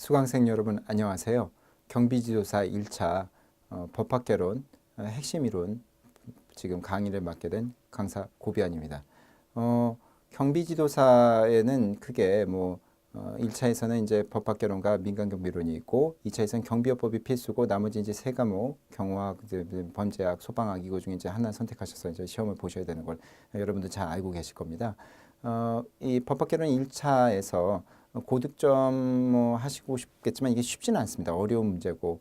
수강생 여러분 안녕하세요. 경비지도사 1차 법학개론 핵심 이론 지금 강의를 맡게 된 강사 고비안입니다. 경비지도사에는 크게 1차에서는 이제 법학개론과 민간경비론이 있고 2차에서는 경비업법이 필수고 나머지 이제 세 과목 경호학, 범죄학, 소방학 이거 중에 이제 하나 선택하셔서 이제 시험을 보셔야 되는 걸 여러분들 잘 알고 계실 겁니다. 이 법학개론 1차에서 고득점 하시고 싶겠지만 이게 쉽지는 않습니다. 어려운 문제고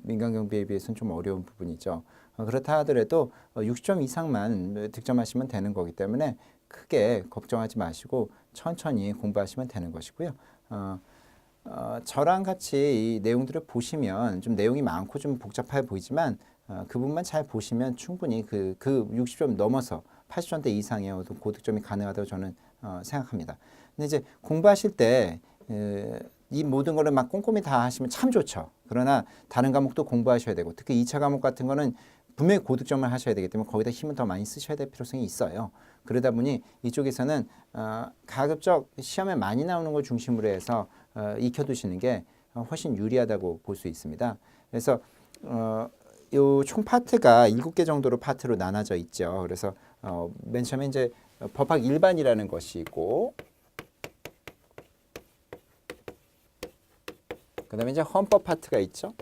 민간경비에 비해서는 좀 어려운 부분이죠. 그렇다 하더라도 60점 이상만 득점하시면 되는 거기 때문에 크게 걱정하지 마시고 천천히 공부하시면 되는 것이고요. 저랑 같이 이 내용들을 보시면 좀 내용이 많고 좀 복잡해 보이지만 그 부분만 잘 보시면 충분히 그 60점 넘어서 80점대 이상의 고득점이 가능하다고 저는 생각합니다. 근데 이제 공부하실 때 이 모든 거를 막 꼼꼼히 다 하시면 참 좋죠. 그러나 다른 과목도 공부하셔야 되고 특히 2차 과목 같은 거는 분명히 고득점을 하셔야 되기 때문에 거기다 힘을 더 많이 쓰셔야 될 필요성이 있어요. 그러다 보니 이쪽에서는 가급적 시험에 많이 나오는 걸 중심으로 해서 익혀두시는 게 훨씬 유리하다고 볼 수 있습니다. 그래서 요 총 파트가 7개 정도로 파트로 나눠져 있죠. 그래서 맨 처음에 이제 법학 일반이라는 것이 있고 그 다음에 이제 헌법 파트가 있죠.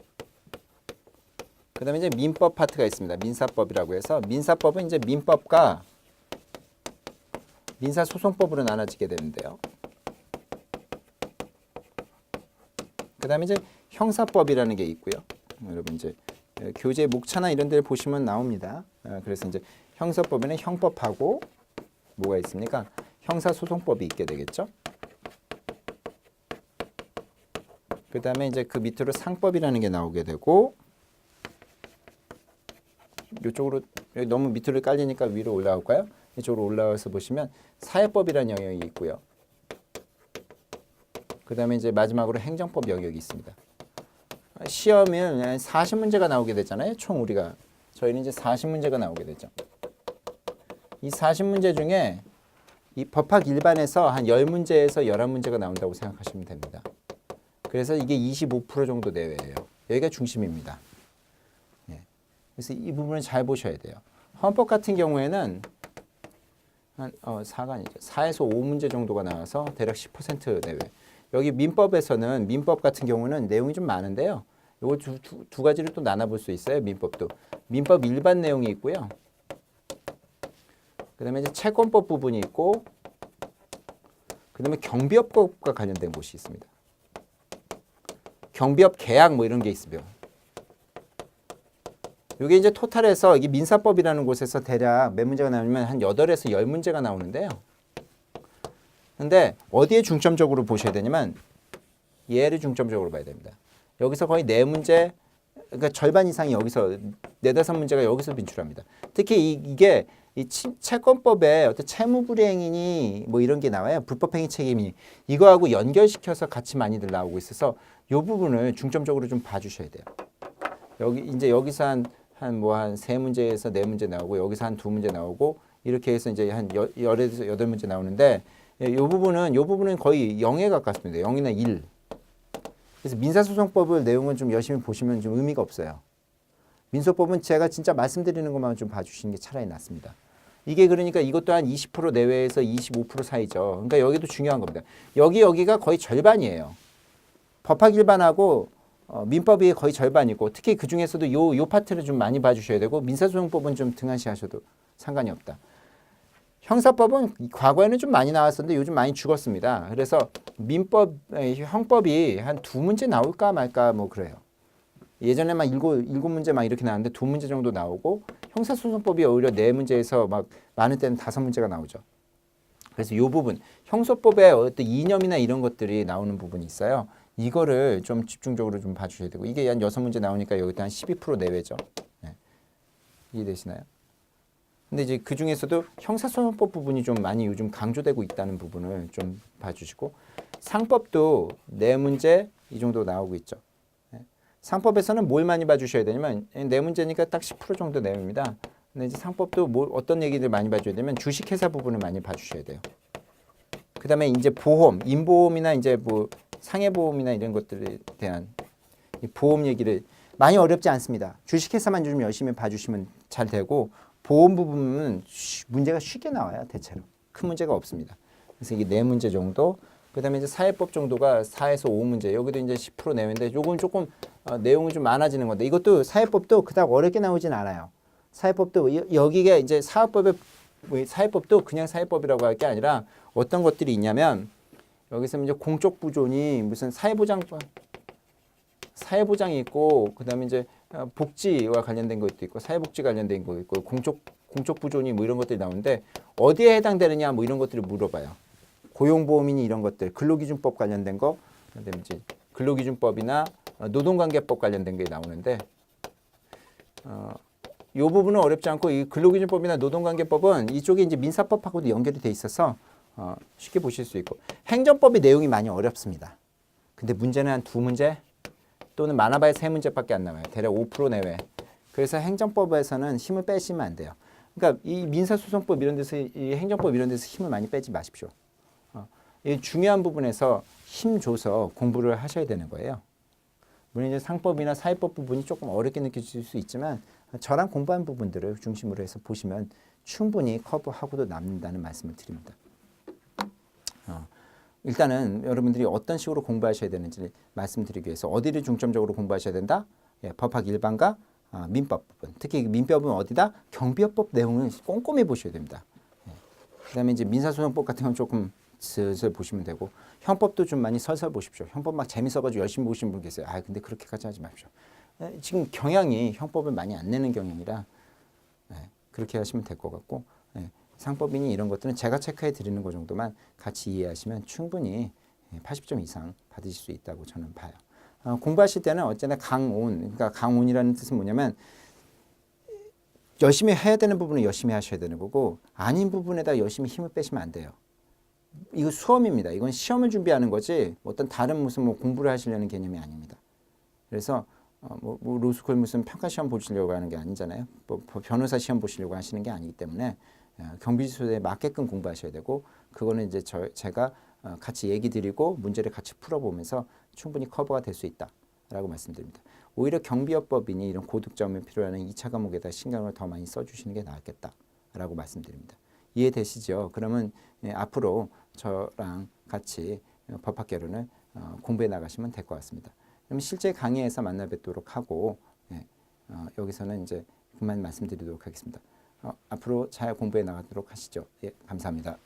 그 다음에 이제 민법 파트가 있습니다. 민사법이라고 해서 민사법은 이제 민법과 민사소송법으로 나눠지게 되는데요. 그 다음에 이제 형사법이라는 게 있고요. 여러분 이제 교재 목차나 이런 데를 보시면 나옵니다. 그래서 이제 형사법에는 형법하고 뭐가 있습니까? 형사소송법이 있게 되겠죠. 그 다음에 이제 그 밑으로 상법이라는 게 나오게 되고 이쪽으로 너무 밑으로 깔리니까 위로 올라올까요? 이쪽으로 올라와서 보시면 사회법이라는 영역이 있고요. 그 다음에 이제 마지막으로 행정법 영역이 있습니다. 시험은 40문제가 나오게 되잖아요. 총 저희는 이제 40문제가 나오게 되죠. 이 40문제 중에 이 법학 일반에서 한 10문제에서 11문제가 나온다고 생각하시면 됩니다. 그래서 이게 25% 정도 내외예요. 여기가 중심입니다. 그래서 이 부분을 잘 보셔야 돼요. 헌법 같은 경우에는 한 4에서 5문제 정도가 나와서 대략 10% 내외. 여기 민법에서는 민법 같은 경우는 내용이 좀 많은데요. 이거 두 가지를 또 나눠볼 수 있어요. 민법도. 민법 일반 내용이 있고요. 그 다음에 이제 채권법 부분이 있고 그 다음에 경비업법과 관련된 곳이 있습니다. 경비업 계약 뭐 이런 게 있습니다. 이게 이제 토탈에서 이게 민사법이라는 곳에서 대략 몇 문제가 나오냐면 한 8에서 10문제가 나오는데요. 근데 어디에 중점적으로 보셔야 되냐면 얘를 중점적으로 봐야 됩니다. 여기서 거의 4문제, 그러니까 절반 이상이 여기서 4-5문제가 여기서 진출합니다. 특히 이게 이 채권법에 어떤 채무불이행이니 뭐 이런 게 나와요. 불법행위 책임이 이거하고 연결시켜서 같이 많이들 나오고 있어서 이 부분을 중점적으로 좀 봐주셔야 돼요. 여기서 한 3문제에서 4문제 나오고 여기서 한 2문제 나오고 이렇게 해서 이제 한 10에서 8문제 나오는데 이 부분은 거의 0에 가깝습니다. 0이나 1. 그래서 민사소송법을 내용은 좀 열심히 보시면 좀 의미가 없어요. 민소법은 제가 진짜 말씀드리는 것만 좀 봐주시는 게 차라리 낫습니다. 이게 그러니까 이것도 한 20% 내외에서 25% 사이죠. 그러니까 여기도 중요한 겁니다. 여기가 거의 절반이에요. 법학 일반하고 민법이 거의 절반이고 특히 그 중에서도 요 파트를 좀 많이 봐주셔야 되고 민사소송법은 좀 등한시 하셔도 상관이 없다. 형사법은 과거에는 좀 많이 나왔었는데 요즘 많이 죽었습니다. 그래서 형법이 한 2문제 나올까 말까 뭐 그래요. 예전에 막 7문제 막 이렇게 나왔는데 2문제 정도 나오고 형사소송법이 오히려 4문제에서 막 많은 때는 5문제가 나오죠. 그래서 이 부분 형소법의 어떤 이념이나 이런 것들이 나오는 부분이 있어요. 이거를 좀 집중적으로 좀 봐주셔야 되고 이게 한 6문제 나오니까 여기도 한 12% 내외죠. 네. 이해되시나요? 근데 이제 그 중에서도 형사소송법 부분이 좀 많이 요즘 강조되고 있다는 부분을 좀 봐주시고 상법도 4문제 이 정도 나오고 있죠. 네. 상법에서는 뭘 많이 봐주셔야 되냐면 4문제니까 딱 10% 정도 내외입니다. 근데 이제 상법도 어떤 얘기들 많이 봐줘야 되면 주식회사 부분을 많이 봐주셔야 돼요. 그 다음에 이제 보험, 인보험이나 이제 뭐 상해보험이나 이런 것들에 대한 이 보험 얘기를 많이 어렵지 않습니다. 주식회사만 좀 열심히 봐주시면 잘 되고 보험 부분은 문제가 쉽게 나와요. 대체로 큰 문제가 없습니다. 그래서 이게 4문제 정도. 그다음에 이제 사회법 정도가 4에서 5문제. 여기도 이제 10% 내외인데 요건 조금 내용이 좀 많아지는 건데 이것도 사회법도 그닥 어렵게 나오진 않아요. 사회법도 여기가 이제 사회법도 그냥 사회법이라고 할 게 아니라 어떤 것들이 있냐면 여기서 이제 공적 부존이 무슨 사회보장이 있고 그다음에 이제 복지와 관련된 것도 있고 사회복지 관련된 거 있고 공적 부존이 뭐 이런 것들이 나오는데 어디에 해당되느냐 뭐 이런 것들을 물어봐요. 고용보험이니 이런 것들, 근로기준법 관련된 거, 그다음에 이제 근로기준법이나 노동관계법 관련된 게 나오는데 이 부분은 어렵지 않고 이 근로기준법이나 노동관계법은 이쪽에 이제 민사법하고도 연결이 돼 있어서 쉽게 보실 수 있고 행정법의 내용이 많이 어렵습니다. 근데 문제는 한 2문제 또는 많아봐야 3문제밖에 안 나와요. 대략 5% 내외. 그래서 행정법에서는 힘을 빼시면 안 돼요. 그러니까 이 민사소송법 이런 데서 이 행정법 이런 데서 힘을 많이 빼지 마십시오. 이 중요한 부분에서 힘 줘서 공부를 하셔야 되는 거예요. 물론 이제 상법이나 사회법 부분이 조금 어렵게 느껴질 수 있지만 저랑 공부한 부분들을 중심으로 해서 보시면 충분히 커버하고도 남는다는 말씀을 드립니다. 일단은 여러분들이 어떤 식으로 공부하셔야 되는지 말씀드리기 위해서 어디를 중점적으로 공부하셔야 된다? 예, 법학 일반과 민법 부분. 특히 민법은 어디다? 경비업법 내용을 꼼꼼히 보셔야 됩니다. 예. 그다음에 이제 민사소송법 같은 건 조금 슬슬 보시면 되고 형법도 좀 많이 설설 보십시오. 형법 막 재밌어가지고 열심히 보시는 분 계세요. 근데 그렇게까지 하지 마십시오. 지금 경향이 형법을 많이 안 내는 경향이라 그렇게 하시면 될 것 같고 상법이니 이런 것들은 제가 체크해 드리는 것 정도만 같이 이해하시면 충분히 80점 이상 받으실 수 있다고 저는 봐요. 공부하실 때는 어쨌든 강온, 그러니까 강온이라는 뜻은 뭐냐면 열심히 해야 되는 부분은 열심히 하셔야 되는 거고 아닌 부분에다 열심히 힘을 빼시면 안 돼요. 이거 수험입니다. 이건 시험을 준비하는 거지 어떤 다른 무슨 뭐 공부를 하시려는 개념이 아닙니다. 그래서 뭐 로스쿨 무슨 평가 시험 보시려고 하는 게 아니잖아요. 뭐 변호사 시험 보시려고 하시는 게 아니기 때문에 경비지수에 맞게끔 공부하셔야 되고 그거는 이제 제가 같이 얘기 드리고 문제를 같이 풀어보면서 충분히 커버가 될 수 있다라고 말씀드립니다. 오히려 경비업법이니 이런 고득점이 필요한 2차 과목에다 신경을 더 많이 써주시는 게 낫겠다라고 말씀드립니다. 이해되시죠? 그러면 앞으로 저랑 같이 법학개론을 공부해 나가시면 될 것 같습니다. 그럼 실제 강의에서 만나 뵙도록 하고 여기서는 이제 그만 말씀드리도록 하겠습니다. 앞으로 잘 공부해 나가도록 하시죠. 예, 감사합니다.